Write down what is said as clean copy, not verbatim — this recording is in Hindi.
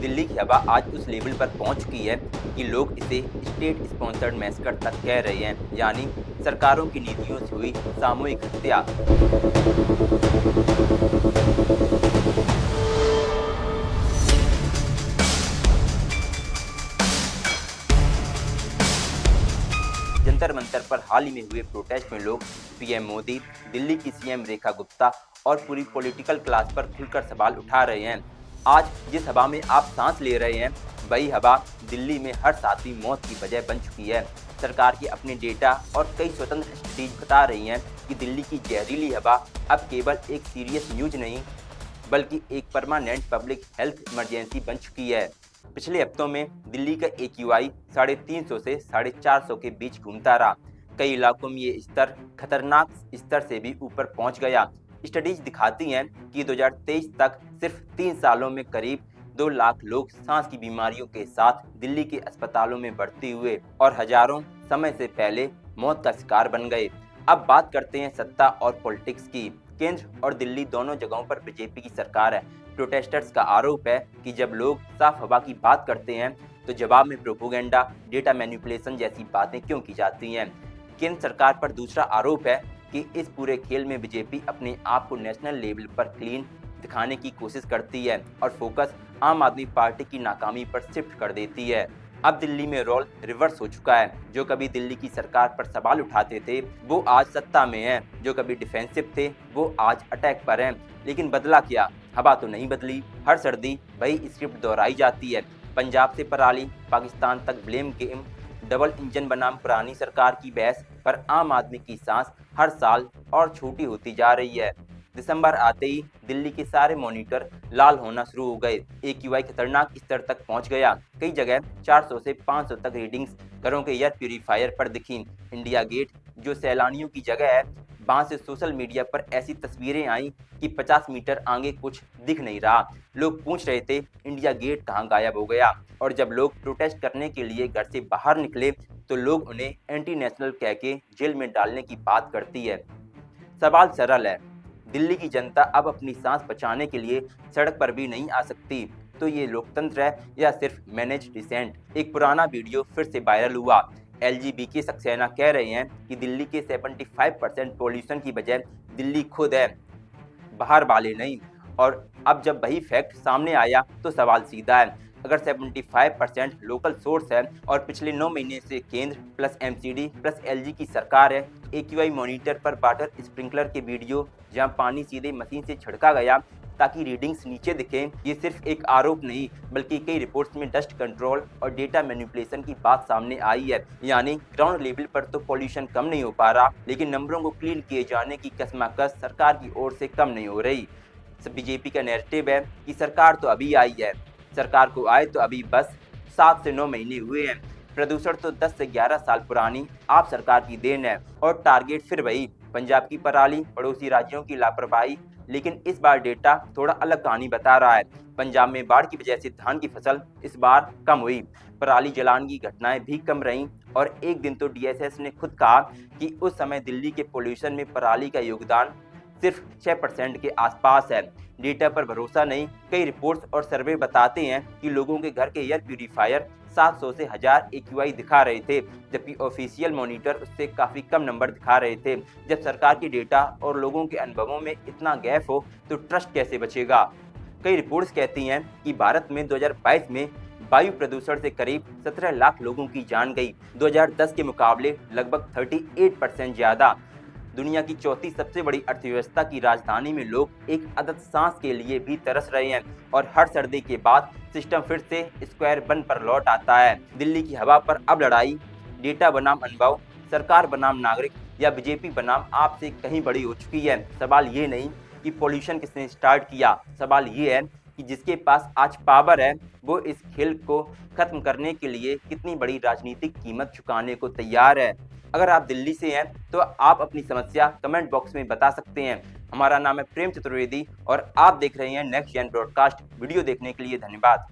दिल्ली की हवा आज उस लेवल पर पहुंच चुकी है कि लोग इसे स्टेट स्पॉन्सर्ड मैसेकर तक कह रहे हैं, यानी सरकारों की नीतियों से हुई सामूहिक हत्या। जंतर मंतर पर हाल ही में हुए प्रोटेस्ट में लोग पीएम मोदी, दिल्ली की सीएम रेखा गुप्ता और पूरी पॉलिटिकल क्लास पर खुलकर सवाल उठा रहे हैं। आज जिस हवा में आप सांस ले रहे हैं, वही हवा दिल्ली में हर 7वीं मौत की वजह बन चुकी है। सरकार के अपने डेटा और कई स्वतंत्र स्टडीज बता रही हैं कि दिल्ली की जहरीली हवा अब केवल एक सीरियस न्यूज नहीं, बल्कि एक परमानेंट पब्लिक हेल्थ इमरजेंसी बन चुकी है। पिछले हफ्तों में दिल्ली का AQI 350 से 450 के बीच घूमता रहा। कई इलाकों में ये स्तर खतरनाक स्तर से भी ऊपर पहुंच गया। स्टडीज दिखाती हैं कि 2023 तक सिर्फ 3 सालों में करीब 2 लाख लोग सांस की बीमारियों के साथ दिल्ली के अस्पतालों में भर्ती हुए और हजारों समय से पहले मौत का शिकार बन गए। अब बात करते हैं सत्ता और पॉलिटिक्स की। केंद्र और दिल्ली दोनों जगहों पर बीजेपी की सरकार है। प्रोटेस्टर्स का आरोप है कि जब लोग साफ हवा की बात करते हैं तो जवाब में प्रोपोगेंडा, डेटा मैनिपुलेशन जैसी बातें क्यों की जाती हैं। केंद्र सरकार पर दूसरा आरोप है कि इस पूरे खेल में बीजेपी अपने आप को नेशनल लेवल पर क्लीन दिखाने की कोशिश करती है और फोकस आम आदमी पार्टी की नाकामी पर शिफ्ट कर देती है। अब दिल्ली में रोल रिवर्स हो चुका है। जो कभी दिल्ली की सरकार पर सवाल उठाते थे वो आज सत्ता में हैं, जो कभी डिफेंसिव थे वो आज अटैक पर हैं। लेकिन बदला क्या? हवा तो नहीं बदली। हर सर्दी वही स्क्रिप्ट दोहराई जाती है। पंजाब से पराली, पाकिस्तान तक ब्लेम गेम, डबल इंजन बनाम पुरानी सरकार की बहस पर आम आदमी की सांस हर साल और छोटी होती जा रही है। दिसंबर आते ही दिल्ली के सारे मॉनिटर लाल होना शुरू हो गए। AQI खतरनाक स्तर तक पहुंच गया। कई जगह 400 से 500 तक रीडिंग्स घरों के एयर प्यूरीफायर पर दिखी। इंडिया गेट, जो सैलानियों की जगह है, वहां से सोशल मीडिया पर ऐसी तस्वीरें आई कि 50 मीटर आगे कुछ दिख नहीं रहा। लोग पूछ रहे थे इंडिया गेट कहां गायब हो गया। और जब लोग प्रोटेस्ट करने के लिए घर से बाहर निकले तो लोग उन्हें एंटी नेशनल कह के जेल में डालने की बात करती है। सवाल सरल है, दिल्ली की जनता अब अपनी सांस बचाने के लिए सड़क पर भी नहीं आ सकती, तो ये लोकतंत्र है या सिर्फ मैनेज डिसेंट। एक पुराना वीडियो फिर से वायरल हुआ। LGBTQ सक्सेना कह रहे हैं कि दिल्ली के 75% पोल्यूशन की वजह दिल्ली खुद है, बाहर वाले नहीं। और अब जब वही फैक्ट सामने आया तो सवाल सीधा है, अगर 75% लोकल सोर्स है और पिछले 9 महीने से केंद्र प्लस MCD प्लस LG की सरकार है, AQI मॉनिटर पर वाटर स्प्रिंकलर के वीडियो जहां पानी सीधे मशीन से छिड़का गया ताकि रीडिंग्स नीचे दिखें, ये सिर्फ एक आरोप नहीं बल्कि कई रिपोर्ट्स में डस्ट कंट्रोल और डेटा मैनिपुलेशन की बात सामने आई है। यानी ग्राउंड लेवल पर तो पॉल्यूशन कम नहीं हो पा रहा, लेकिन नंबरों को क्लीन किए जाने की कशमकश सरकार की ओर से कम नहीं हो रही। बीजेपी का नैरेटिव है कि सरकार तो अभी आई है, सरकार को आए तो अभी बस 7 से 9 महीने हुए हैं, प्रदूषण तो 10 से 11 साल पुरानी आप सरकार की देन है। और टारगेट फिर वही, पंजाब की पराली, पड़ोसी राज्यों की लापरवाही। लेकिन इस बार डेटा थोड़ा अलग कहानी बता रहा है। पंजाब में बाढ़ की वजह से धान की फसल इस बार कम हुई, पराली जलाने की घटनाएं भी कम रहीं। और एक दिन तो DSS ने खुद कहा कि उस समय दिल्ली के पोल्यूशन में पराली का योगदान सिर्फ 6% के आसपास है। डेटा पर भरोसा नहीं, कई रिपोर्ट्स और सर्वे बताते हैं कि लोगों के घर के एयर प्यूरीफायर 700 से 1000 AQI दिखा रहे थे, जबकि ऑफिशियल मॉनिटर उससे काफ़ी कम नंबर दिखा रहे थे। जब सरकार की डेटा और लोगों के अनुभवों में इतना गैप हो तो ट्रस्ट कैसे बचेगा। कई रिपोर्ट्स कहती हैं कि भारत में 2022 में वायु प्रदूषण से करीब 17 लाख लोगों की जान गई, 2010 के मुकाबले लगभग 38% ज़्यादा। दुनिया की चौथी सबसे बड़ी अर्थव्यवस्था की राजधानी में लोग एक अदद सांस के लिए भी तरस रहे हैं और हर सर्दी के बाद सिस्टम फिर से स्क्वायर वन पर लौट आता है। दिल्ली की हवा पर अब लड़ाई डेटा बनाम अनुभव, सरकार बनाम नागरिक या बीजेपी बनाम आप से कहीं बड़ी हो चुकी है। सवाल ये नहीं कि पॉल्यूशन किसने स्टार्ट किया, सवाल ये है कि जिसके पास आज पावर है वो इस खेल को खत्म करने के लिए कितनी बड़ी राजनीतिक कीमत चुकाने को तैयार है। अगर आप दिल्ली से हैं तो आप अपनी समस्या कमेंट बॉक्स में बता सकते हैं। हमारा नाम है प्रेम चतुर्वेदी और आप देख रहे हैं नेक्स्ट जेन ब्रॉडकास्ट। वीडियो देखने के लिए धन्यवाद।